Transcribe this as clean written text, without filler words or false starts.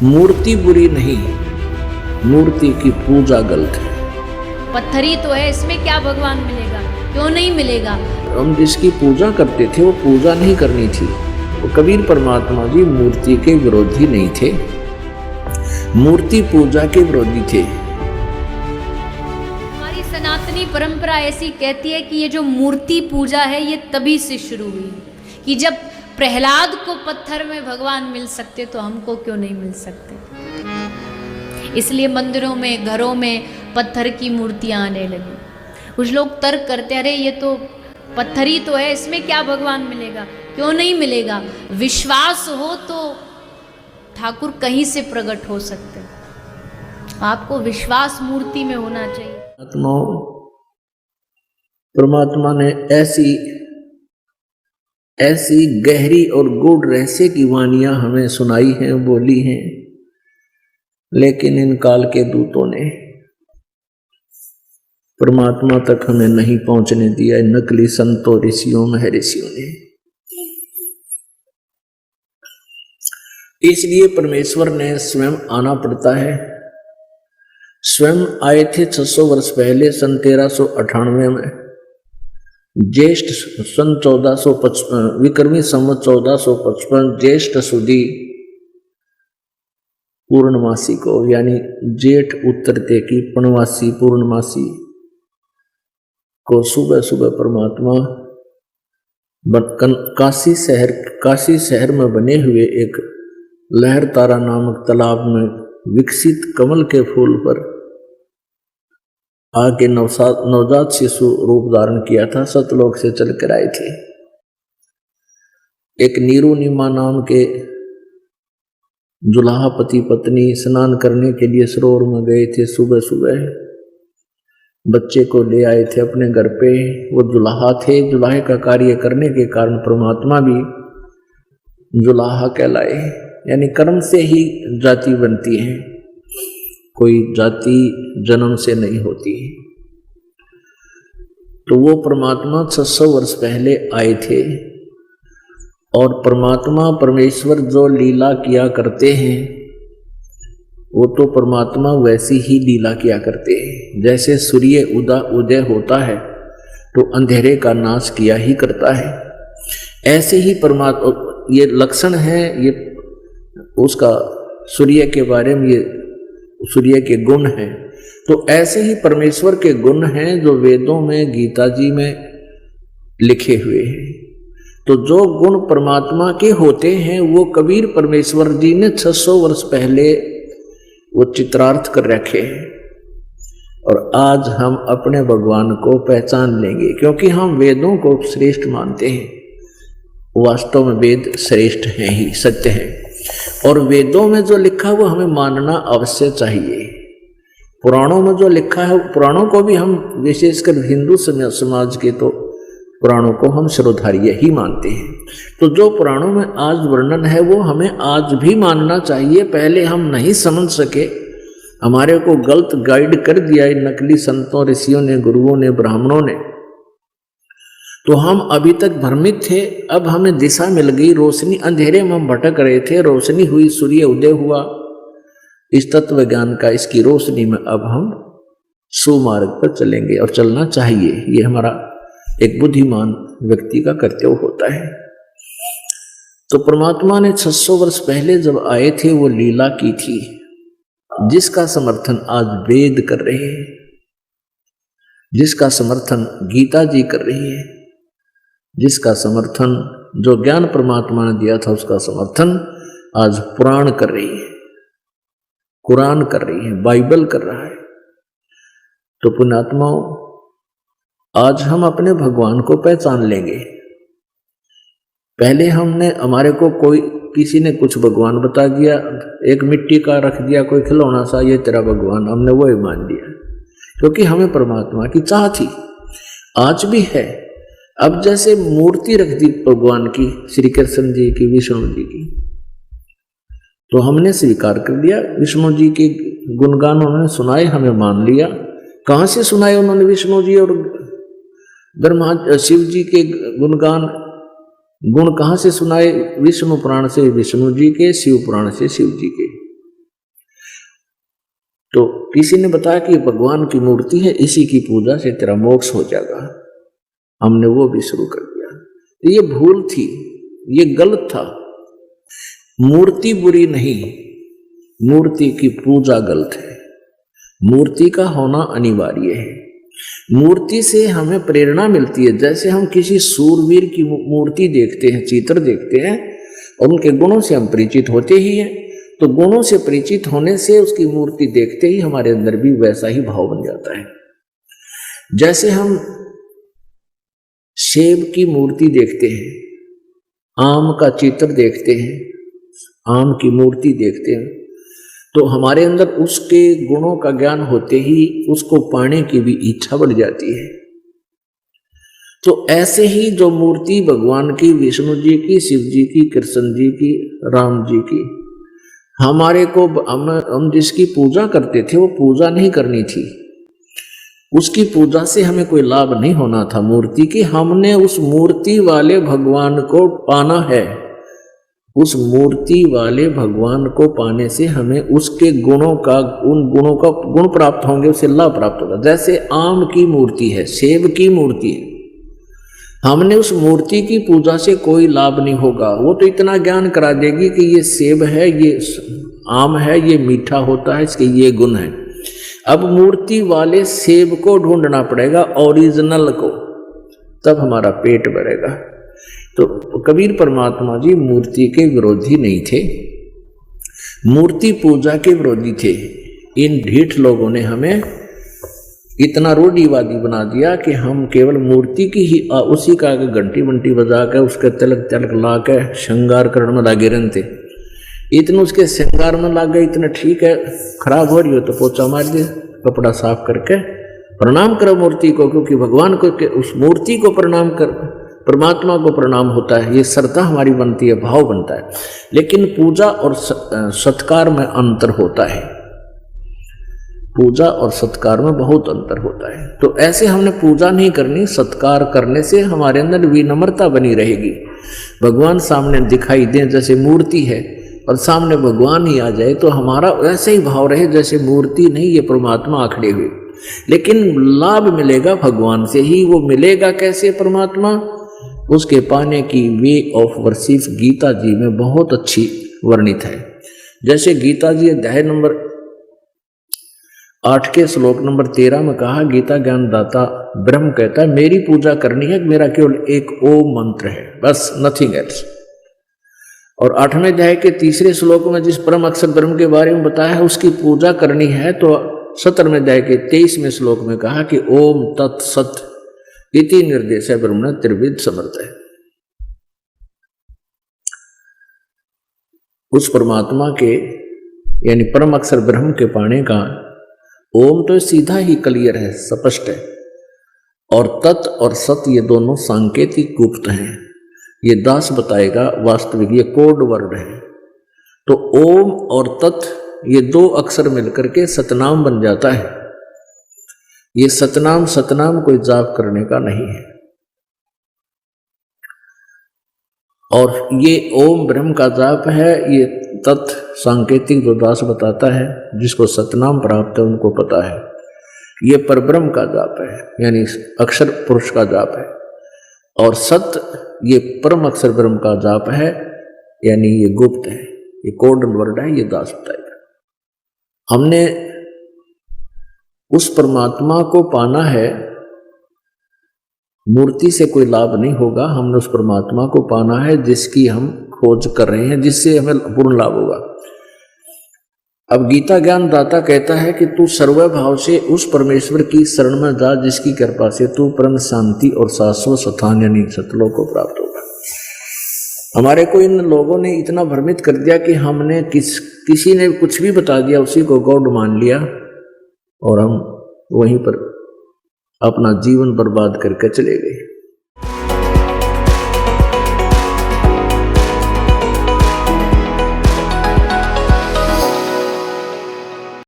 मूर्ति बुरी नहीं, मूर्ति की पूजा गलत है। पत्थर ही तो है, इसमें क्या भगवान मिलेगा, क्यों नहीं मिलेगा। हम जिसकी पूजा करते थे वो पूजा नहीं करनी थी। वो कबीर परमात्मा जी मूर्ति के विरोधी नहीं थे, मूर्ति पूजा के विरोधी थे। हमारी सनातनी परंपरा ऐसी कहती है कि ये जो मूर्ति पूजा है ये तभी से शुरू हुई कि जब प्रहलाद को पत्थर में भगवान मिल सकते तो हमको क्यों नहीं मिल सकते। इसलिए मंदिरों में, घरों में पत्थर की मूर्तियां आने लगी। कुछ लोग तर्क करते, अरे ये तो पत्थर ही तो है, इसमें क्या भगवान मिलेगा, क्यों नहीं मिलेगा। विश्वास हो तो ठाकुर कहीं से प्रकट हो सकते हैं। आपको विश्वास मूर्ति में होना चाहिए। परमात्मा ने ऐसी गहरी और गूढ़ रहस्य की वाणियां हमें सुनाई हैं, बोली हैं, लेकिन इन काल के दूतों ने परमात्मा तक हमें नहीं पहुंचने दिया। नकली संतों, ऋषियों, महर्षियों ने। इसलिए परमेश्वर ने स्वयं आना पड़ता है। स्वयं आए थे 600 वर्ष पहले, सन 1398 में, ज्येष्ठ सन 1455, विक्रमी संवत 1455, ज्येष्ठ सुदी पूर्णमासी को, यानी जेठ उतरते की पूर्णमासी को सुबह सुबह परमात्मा काशी शहर में बने हुए एक लहर तारा नामक तालाब में विकसित कमल के फूल पर आके नवजात शिशु रूप धारण किया था। सतलोक से चल कर आए थे। एक नीरू नीमा नाम के जुलाहा पति पत्नी स्नान करने के लिए सरोवर में गए थे। सुबह सुबह बच्चे को ले आए थे अपने घर पे। वो जुलाहा थे। जुलाहे का कार्य करने के कारण परमात्मा भी जुलाहा कहलाए, यानी कर्म से ही जाति बनती है, कोई जाति जन्म से नहीं होती। तो वो परमात्मा 600 वर्ष पहले आए थे। और परमात्मा परमेश्वर जो लीला किया करते हैं वो तो परमात्मा वैसी ही लीला किया करते हैं। जैसे सूर्य उदय होता है तो अंधेरे का नाश किया ही करता है, ऐसे ही परमात्मा, ये लक्षण है, ये उसका सूर्य के बारे में, ये सूर्य के गुण हैं। तो ऐसे ही परमेश्वर के गुण हैं जो वेदों में, गीता जी में लिखे हुए हैं। तो जो गुण परमात्मा के होते हैं वो कबीर परमेश्वर जी ने 600 वर्ष पहले वो चित्रार्थ कर रखे हैं। और आज हम अपने भगवान को पहचान लेंगे, क्योंकि हम वेदों को श्रेष्ठ मानते हैं। वास्तव में वेद श्रेष्ठ हैं ही, सत्य हैं। और वेदों में जो लिखा है वो हमें मानना अवश्य चाहिए। पुराणों में जो लिखा है, पुराणों को भी हम, विशेषकर हिंदू समाज के, तो पुराणों को हम शिरोधार्य ही मानते हैं। तो जो पुराणों में आज वर्णन है वो हमें आज भी मानना चाहिए। पहले हम नहीं समझ सके, हमारे को गलत गाइड कर दिया नकली संतों, ऋषियों ने, गुरुओं ने, ब्राह्मणों ने, तो हम अभी तक भ्रमित थे। अब हमें दिशा मिल गई, रोशनी, अंधेरे में हम भटक रहे थे, रोशनी हुई, सूर्य उदय हुआ इस तत्व ज्ञान का। इसकी रोशनी में अब हम सुमार्ग पर चलेंगे और चलना चाहिए। ये हमारा एक बुद्धिमान व्यक्ति का कर्तव्य होता है। तो परमात्मा ने 600 वर्ष पहले जब आए थे वो लीला की थी, जिसका समर्थन आज वेद कर रहे हैं, जिसका समर्थन गीता जी कर रही है, जिसका समर्थन जो ज्ञान परमात्मा ने दिया था उसका समर्थन आज पुराण कर रही है, कुरान कर रही है, बाइबल कर रहा है। तो पुण्यात्माओं, आज हम अपने भगवान को पहचान लेंगे। पहले हमारे को किसी ने कुछ भगवान बता दिया, एक मिट्टी का रख दिया कोई खिलौना सा, ये तेरा भगवान, हमने वो ही मान लिया, क्योंकि हमें परमात्मा की चाह थी, आज भी है। अब जैसे मूर्ति रख दी भगवान की, श्री कृष्ण जी की, विष्णु जी की, तो हमने स्वीकार कर लिया। विष्णु जी के गुणगान उन्होंने सुनाए, हमें मान लिया। कहाँ से सुनाए उन्होंने विष्णु जी और ब्रह्मा शिव जी के गुणगान, गुण कहाँ से सुनाए? विष्णु पुराण से विष्णु जी के, शिव पुराण से शिव जी के। तो किसी ने बताया कि भगवान की मूर्ति है, इसी की पूजा से तेरा मोक्ष हो जाएगा। हमने वो भी शुरू कर दिया। ये भूल थी, ये गलत था। मूर्ति बुरी नहीं, मूर्ति की पूजा गलत है। मूर्ति का होना अनिवार्य है। मूर्ति से हमें प्रेरणा मिलती है। जैसे हम किसी सूरवीर की मूर्ति देखते हैं, चित्र देखते हैं, और उनके गुणों से हम परिचित होते ही हैं, तो गुणों से परिचित होने से उसकी मूर्ति देखते ही हमारे अंदर भी वैसा ही भाव बन जाता है। जैसे हम सेब की मूर्ति देखते हैं, आम का चित्र देखते हैं, आम की मूर्ति देखते हैं, तो हमारे अंदर उसके गुणों का ज्ञान होते ही उसको पाने की भी इच्छा बढ़ जाती है। तो ऐसे ही जो मूर्ति भगवान की, विष्णु जी की, शिव जी की, कृष्ण जी की, राम जी की, हमारे को हम जिसकी पूजा करते थे वो पूजा नहीं करनी थी। उसकी पूजा से हमें कोई लाभ नहीं होना था मूर्ति की। हमने उस मूर्ति वाले भगवान को पाना है। उस मूर्ति वाले भगवान को पाने से हमें उसके गुणों का, उन गुणों का गुण प्राप्त होंगे, उससे लाभ प्राप्त होगा। जैसे आम की मूर्ति है, सेब की मूर्ति है, हमने उस मूर्ति की पूजा से कोई लाभ नहीं होगा। वो तो इतना ज्ञान करा देगी कि ये सेब है, ये आम है, ये मीठा होता है, इसके ये गुण है। अब मूर्ति वाले सेब को ढूंढना पड़ेगा, ओरिजिनल को, तब हमारा पेट भरेगा। तो कबीर परमात्मा जी मूर्ति के विरोधी नहीं थे, मूर्ति पूजा के विरोधी थे। इन ढीठ लोगों ने हमें इतना रूढ़िवादी बना दिया कि हम केवल मूर्ति की ही उसी का घंटी बंटी बजा के उसके तिलक तिलक ला के श्रृंगार करने में लागे रहते। इतने उसके श्रृंगार में लाग गए, इतना ठीक है, खराब हो रही हो तो पोछा मार दे, कपड़ा साफ करके प्रणाम करो मूर्ति को, क्योंकि भगवान को उस मूर्ति को प्रणाम कर, परमात्मा को प्रणाम होता है। ये श्रद्धा हमारी बनती है, भाव बनता है। लेकिन पूजा और सत्कार में अंतर होता है। पूजा और सत्कार में बहुत अंतर होता है। तो ऐसे हमने पूजा नहीं करनी, सत्कार करने से हमारे अंदर विनम्रता बनी रहेगी। भगवान सामने दिखाई दे जैसे मूर्ति है और सामने भगवान ही आ जाए तो हमारा वैसे ही भाव रहे जैसे मूर्ति नहीं, ये परमात्मा आखड़े हुए। लेकिन लाभ मिलेगा भगवान से ही। वो मिलेगा कैसे परमात्मा? उसके पाने की वे ऑफ वर्शिप गीता जी में बहुत अच्छी वर्णित है। जैसे गीता जी अध्याय नंबर 8 के श्लोक नंबर 13 में कहा, गीता ज्ञान दाता ब्रह्म कहता है मेरी पूजा करनी है, मेरा केवल एक ओम मंत्र है, बस, नथिंग एल्स। और 8वें अध्याय के 3 श्लोक में जिस परम अक्षर ब्रह्म के बारे में बताया है उसकी पूजा करनी है, तो 17वें अध्याय के 23वें श्लोक में कहा कि ओम तत्सत इति निर्देश है ब्रह्म त्रिविध समर्थ है। उस परमात्मा के यानी परम अक्षर ब्रह्म के पाने का ओम तो सीधा ही क्लियर है, स्पष्ट है, और तत् और सत ये दोनों सांकेतिक गुप्त हैं। ये दास बताएगा, वास्तविक ये कोड वर्ड है। तो ओम और तत् ये 2 अक्षर मिलकर के सतनाम बन जाता है। ये सतनाम कोई जाप करने का नहीं है। और ये ओम ब्रह्म का जाप है, ये तत् सांकेतिक जो दास बताता है, जिसको सतनाम प्राप्त है उनको पता है। ये परब्रह्म का जाप है, यानी अक्षर पुरुष का जाप है। और सत ये परम अक्षर ब्रह्म का जाप है, यानी ये गुप्त है, ये कोडल वर्ड है, ये दास बताएगा। हमने उस परमात्मा को पाना है, मूर्ति से कोई लाभ नहीं होगा। हमने उस परमात्मा को पाना है जिसकी हम खोज कर रहे हैं, जिससे हमें पूर्ण लाभ होगा। अब गीता ज्ञान दाता कहता है कि तू सर्वभाव से उस परमेश्वर की शरण में जा जिसकी कृपा से तू परम शांति और शाश्वत स्थान यानी सतलोक को प्राप्त होगा। हमारे को इन लोगों ने इतना भ्रमित कर दिया कि हमने किसी ने कुछ भी बता दिया, उसी को गॉड मान लिया और हम वहीं पर अपना जीवन बर्बाद करके चले गए।